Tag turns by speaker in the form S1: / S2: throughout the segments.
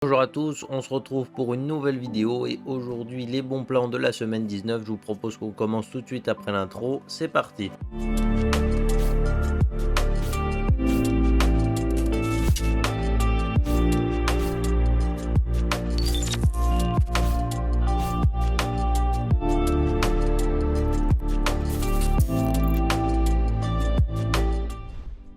S1: Bonjour à tous, on se retrouve pour une nouvelle vidéo et aujourd'hui les bons plans de la semaine 19. Je vous propose qu'on commence tout de suite après l'intro, c'est parti.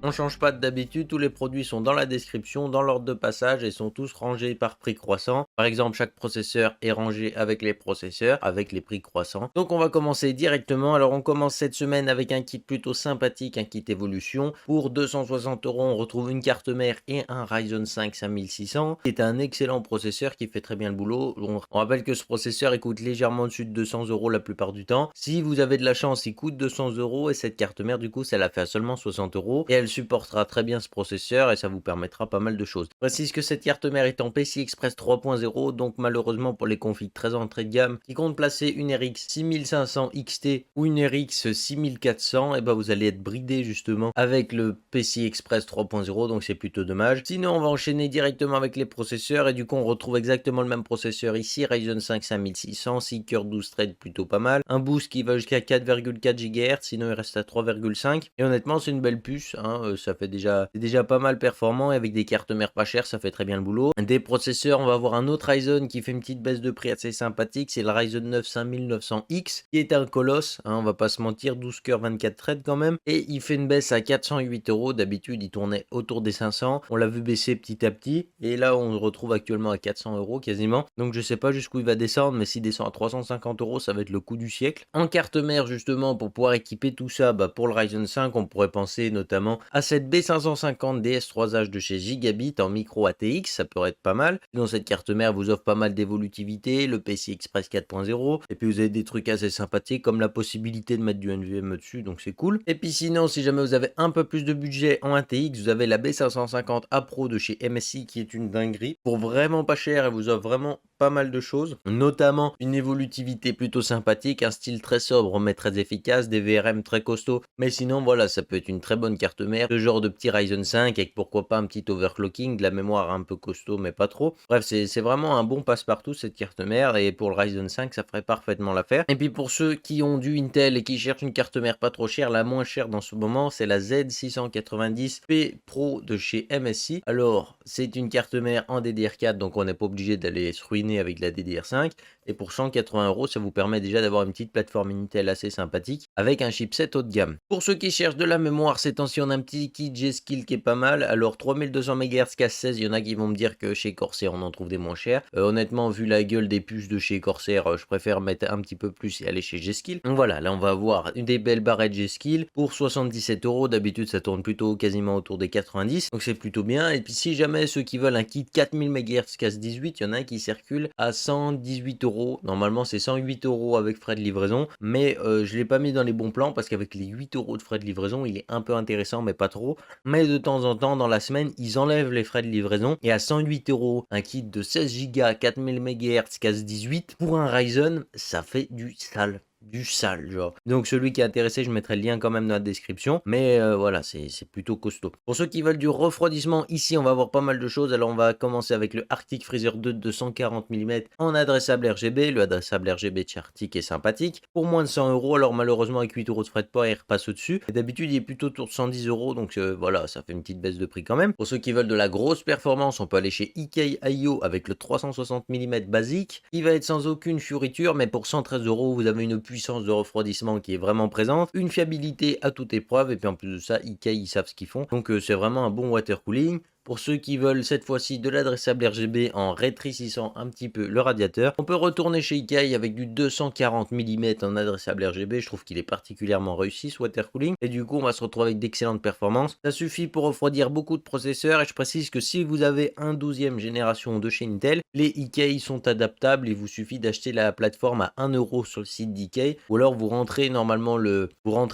S1: On change pas d'habitude, tous les produits sont dans la description, dans l'ordre de passage et sont tous rangés par prix croissant. Par exemple, chaque processeur est rangé avec les processeurs, avec les prix croissants. Donc on va commencer directement. Alors on commence cette semaine avec un kit plutôt sympathique, un kit évolution. Pour 260 euros, on retrouve une carte mère et un Ryzen 5 5600, qui est un excellent processeur qui fait très bien le boulot. On rappelle que ce processeur il coûte légèrement au-dessus de 200 euros la plupart du temps. Si vous avez de la chance, il coûte 200 euros et cette carte mère du coup, ça la fait à seulement 60 euros et elle supportera très bien ce processeur et ça vous permettra pas mal de choses. Je précise que cette carte mère est en PCI Express 3.0, donc malheureusement pour les configs très entrée de gamme qui comptent placer une RX 6500 XT ou une RX 6400, et ben vous allez être bridé justement avec le PCI Express 3.0, donc c'est plutôt dommage. Sinon on va enchaîner directement avec les processeurs et du coup on retrouve exactement le même processeur ici, Ryzen 5 5600, 6 cœurs 12 threads, plutôt pas mal. Un boost qui va jusqu'à 4,4 GHz, sinon il reste à 3,5 et honnêtement c'est une belle puce, hein, ça fait déjà pas mal performant et avec des cartes mères pas chères, ça fait très bien le boulot. Des processeurs, on va avoir un autre Ryzen qui fait une petite baisse de prix assez sympathique, c'est le Ryzen 9 5900X qui est un colosse, hein, on va pas se mentir, 12 cœurs 24 threads quand même, et il fait une baisse à 408 euros. D'habitude il tournait autour des 500, on l'a vu baisser petit à petit et là on le retrouve actuellement à 400 euros quasiment, donc je sais pas jusqu'où il va descendre, mais s'il descend à 350 euros ça va être le coup du siècle. En carte mère justement pour pouvoir équiper tout ça, pour le Ryzen 5 on pourrait penser notamment à cette B550 DS3H de chez Gigabit en micro ATX, ça pourrait être pas mal. Sinon cette carte mère vous offre pas mal d'évolutivité, le PCI Express 4.0, et puis vous avez des trucs assez sympathiques comme la possibilité de mettre du NVMe dessus, donc c'est cool. Et puis sinon si jamais vous avez un peu plus de budget en ATX, vous avez la B550A Pro de chez MSI qui est une dinguerie, pour vraiment pas cher, elle vous offre vraiment pas mal de choses, notamment une évolutivité plutôt sympathique, un style très sobre mais très efficace, des VRM très costauds, mais sinon voilà, ça peut être une très bonne carte mère, ce genre de petit Ryzen 5 avec pourquoi pas un petit overclocking, de la mémoire un peu costaud mais pas trop. Bref, c'est vraiment un bon passe-partout cette carte mère et pour le Ryzen 5 ça ferait parfaitement l'affaire. Et puis pour ceux qui ont du Intel et qui cherchent une carte mère pas trop chère, la moins chère dans ce moment c'est la Z690P Pro de chez MSI. Alors c'est une carte mère en DDR4, donc on n'est pas obligé d'aller se ruiner avec la DDR5, et pour 180 euros ça vous permet déjà d'avoir une petite plateforme Intel assez sympathique avec un chipset haut de gamme. Pour ceux qui cherchent de la mémoire, ces temps-ci on a un petit kit G-Skill qui est pas mal. Alors 3200 MHz casse 16, il y en a qui vont me dire que chez Corsair on en trouve des moins chers. Honnêtement vu la gueule des puces de chez Corsair, je préfère mettre un petit peu plus et aller chez G-Skill. Donc voilà, là on va avoir une des belles barrettes G-Skill pour 77 euros. D'habitude ça tourne plutôt quasiment autour des 90, donc c'est plutôt bien. Et puis si jamais ceux qui veulent un kit 4000 MHz casse 18, il y en a un qui circule à 118 euros. Normalement c'est 108 euros avec frais de livraison, mais je l'ai pas mis dans les bons plans parce qu'avec les 8 euros de frais de livraison il est un peu intéressant mais pas trop. Mais de temps en temps dans la semaine ils enlèvent les frais de livraison et à 108 euros un kit de 16 Go 4000 MHz casse 18 pour un Ryzen, ça fait du sale genre. Donc celui qui est intéressé je mettrai le lien quand même dans la description, mais voilà c'est plutôt costaud. Pour ceux qui veulent du refroidissement, ici on va avoir pas mal de choses. Alors on va commencer avec le Arctic Freezer 2 de 140 mm en adressable RGB. Le adressable RGB de chez Arctic est sympathique pour moins de 100 euros. Alors malheureusement avec 8 euros de frais de port il repasse au dessus, et d'habitude il est plutôt autour de 110 euros, donc voilà ça fait une petite baisse de prix quand même. Pour ceux qui veulent de la grosse performance, on peut aller chez IKEIO avec le 360 mm basique, il va être sans aucune fioriture, mais pour 113 euros vous avez une puissance de refroidissement qui est vraiment présente, une fiabilité à toute épreuve, et puis en plus de ça IKEA ils savent ce qu'ils font, donc c'est vraiment un bon water cooling. Pour ceux qui veulent cette fois-ci de l'adressable RGB en rétrécissant un petit peu le radiateur, on peut retourner chez IKEA avec du 240 mm en adressable RGB. Je trouve qu'il est particulièrement réussi ce water cooling et du coup on va se retrouver avec d'excellentes performances. Ça suffit pour refroidir beaucoup de processeurs, et je précise que si vous avez un 12e génération de chez Intel, les IKEA sont adaptables. Il vous suffit d'acheter la plateforme à 1 euro sur le site d'IKEA, ou alors vous rentrez normalement le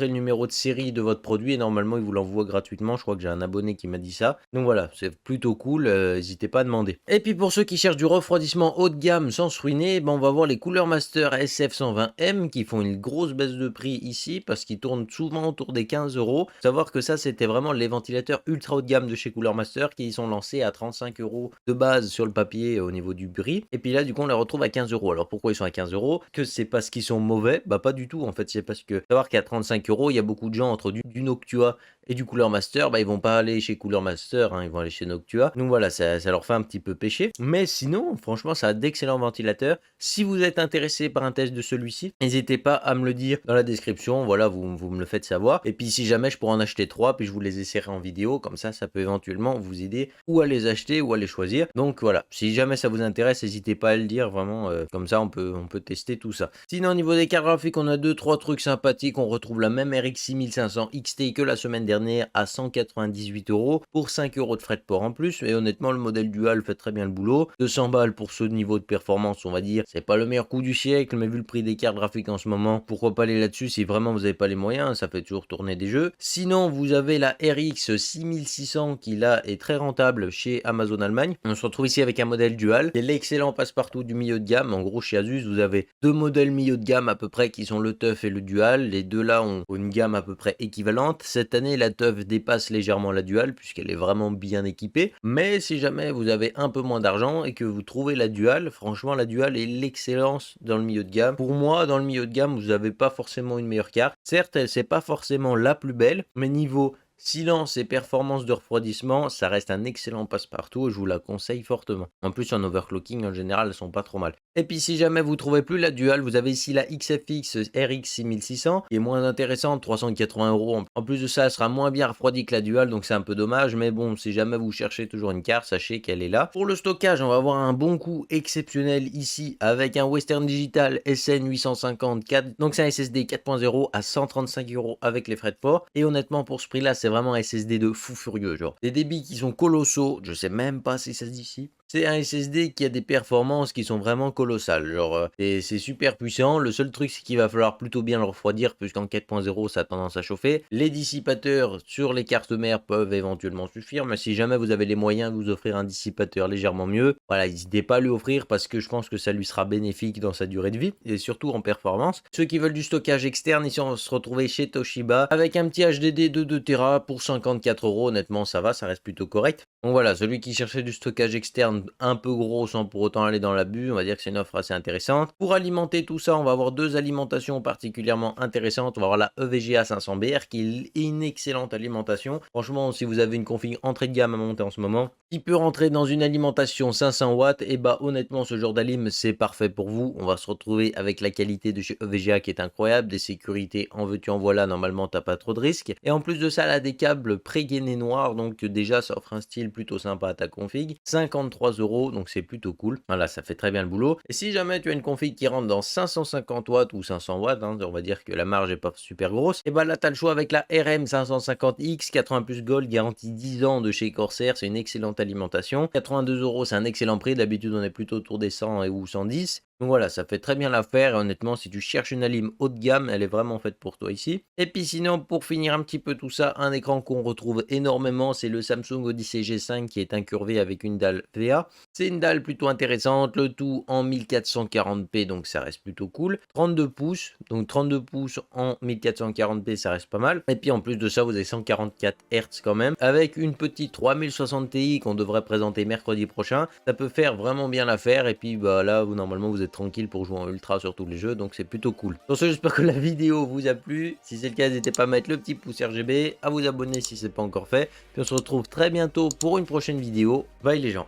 S1: numéro de série de votre produit et normalement il vous l'envoie gratuitement. Je crois que j'ai un abonné qui m'a dit ça. Donc voilà, c'est plutôt cool, n'hésitez pas à demander. Et puis pour ceux qui cherchent du refroidissement haut de gamme sans se ruiner, ben on va voir les Cooler Master SF120M qui font une grosse baisse de prix ici parce qu'ils tournent souvent autour des 15 €. Savoir que ça, c'était vraiment les ventilateurs ultra haut de gamme de chez Cooler Master qui sont lancés à 35 € de base sur le papier au niveau du prix. Et puis là, du coup, on les retrouve à 15 €. Alors pourquoi ils sont à 15 €? Que c'est parce qu'ils sont mauvais? Bah pas du tout en fait, c'est parce que savoir qu'à 35 €, il y a beaucoup de gens entre du Noctua et du Cooler Master, bah ils vont pas aller chez Cooler Master, hein, ils vont aller chez Noctua. Donc voilà, ça leur fait un petit peu pécher. Mais sinon, franchement, ça a d'excellents ventilateurs. Si vous êtes intéressé par un test de celui-ci, n'hésitez pas à me le dire dans la description. Voilà, vous me le faites savoir. Et puis si jamais je pourrais en acheter 3, puis je vous les essaierai en vidéo, comme ça peut éventuellement vous aider ou à les acheter ou à les choisir. Donc voilà, si jamais ça vous intéresse, n'hésitez pas à le dire, vraiment, comme ça on peut tester tout ça. Sinon, au niveau des cartes graphiques, on a 2-3 trucs sympathiques. On retrouve la même RX 6500 XT que la semaine dernière à 198 € pour 5 € de frais de port en plus. Et honnêtement, le modèle dual fait très bien le boulot. 200 balles pour ce niveau de performance, on va dire. C'est pas le meilleur coup du siècle, mais vu le prix des cartes graphiques en ce moment, pourquoi pas aller là-dessus si vraiment vous n'avez pas les moyens, ça fait toujours tourner des jeux. Sinon, vous avez la RX 6600 qui là est très rentable chez Amazon Allemagne. On se retrouve ici avec un modèle dual. C'est l'excellent passe-partout du milieu de gamme. En gros, chez Asus, vous avez deux modèles milieu de gamme à peu près qui sont le TUF et le dual. Les deux là ont une gamme à peu près équivalente. Cette année, la TUF dépasse légèrement la dual puisqu'elle est vraiment bien équipée. Mais si jamais vous avez un peu moins d'argent et que vous trouvez la dual, franchement, la dual est l'excellence dans le milieu de gamme. Pour moi, dans le milieu de gamme, vous n'avez pas forcément une meilleure carte. Certes, c'est pas forcément la plus belle, mais niveau silence et performance de refroidissement, ça reste un excellent passe-partout et je vous la conseille fortement. En plus, en overclocking, en général, elles sont pas trop mal. Et puis, si jamais vous trouvez plus la dual, vous avez ici la XFX RX 6600 qui est moins intéressante, 380 €. En plus de ça, elle sera moins bien refroidie que la dual, donc c'est un peu dommage. Mais bon, si jamais vous cherchez toujours une carte, sachez qu'elle est là. Pour le stockage, on va avoir un bon coup exceptionnel ici avec un Western Digital SN 854. Donc, c'est un SSD 4.0 à 135 € avec les frais de port. Et honnêtement, pour ce prix-là, c'est vraiment un SSD de fou furieux, genre. Des débits qui sont colossaux, je sais même pas si ça se dit ici. C'est un SSD qui a des performances qui sont vraiment colossales, genre c'est super puissant. Le seul truc c'est qu'il va falloir plutôt bien le refroidir puisqu'en 4.0 ça a tendance à chauffer. Les dissipateurs sur les cartes mères peuvent éventuellement suffire, mais si jamais vous avez les moyens de vous offrir un dissipateur légèrement mieux, voilà, n'hésitez pas à lui offrir parce que je pense que ça lui sera bénéfique dans sa durée de vie et surtout en performance. Ceux qui veulent du stockage externe, ici on va se retrouver chez Toshiba avec un petit HDD de 2 Tera pour 54 €. Honnêtement ça va, ça reste plutôt correct. Donc voilà, celui qui cherchait du stockage externe un peu gros sans pour autant aller dans l'abus, on va dire que c'est une offre assez intéressante. Pour alimenter tout ça, on va avoir deux alimentations particulièrement intéressantes. On va avoir la EVGA 500BR qui est une excellente alimentation. Franchement, si vous avez une config entrée de gamme à monter en ce moment, qui peut rentrer dans une alimentation 500 watts, et bah honnêtement, ce genre d'alim, c'est parfait pour vous. On va se retrouver avec la qualité de chez EVGA qui est incroyable, des sécurités en veux-tu en voilà, normalement t'as pas trop de risques. Et en plus de ça, elle a des câbles pré-gainés noirs, donc déjà ça offre un style plutôt sympa à ta config. 53 €, donc c'est plutôt cool. Voilà, ça fait très bien le boulot. Et si jamais tu as une config qui rentre dans 550 watts ou 500 watts, hein, on va dire que la marge est pas super grosse, et bah là tu as le choix avec la RM550X 80 plus Gold, garantie 10 ans de chez Corsair, c'est une excellente alimentation. 82 €, c'est un excellent prix, d'habitude on est plutôt autour des 100 ou 110. Donc voilà, ça fait très bien l'affaire et honnêtement, si tu cherches une alim haut de gamme, elle est vraiment faite pour toi ici. Et puis sinon, pour finir un petit peu tout ça, un écran qu'on retrouve énormément, c'est le Samsung Odyssey G5 qui est incurvé avec une dalle VA. C'est une dalle plutôt intéressante, le tout en 1440p, donc ça reste plutôt cool. 32 pouces, donc 32 pouces en 1440p, ça reste pas mal. Et puis en plus de ça, vous avez 144 Hz quand même, avec une petite 3060 Ti qu'on devrait présenter mercredi prochain. Ça peut faire vraiment bien l'affaire et puis bah là, normalement, vous êtes tranquille pour jouer en ultra sur tous les jeux, donc c'est plutôt cool. Sur ce, j'espère que la vidéo vous a plu. Si c'est le cas, n'hésitez pas à mettre le petit pouce RGB, à vous abonner si ce n'est pas encore fait. Puis on se retrouve très bientôt pour une prochaine vidéo. Bye les gens.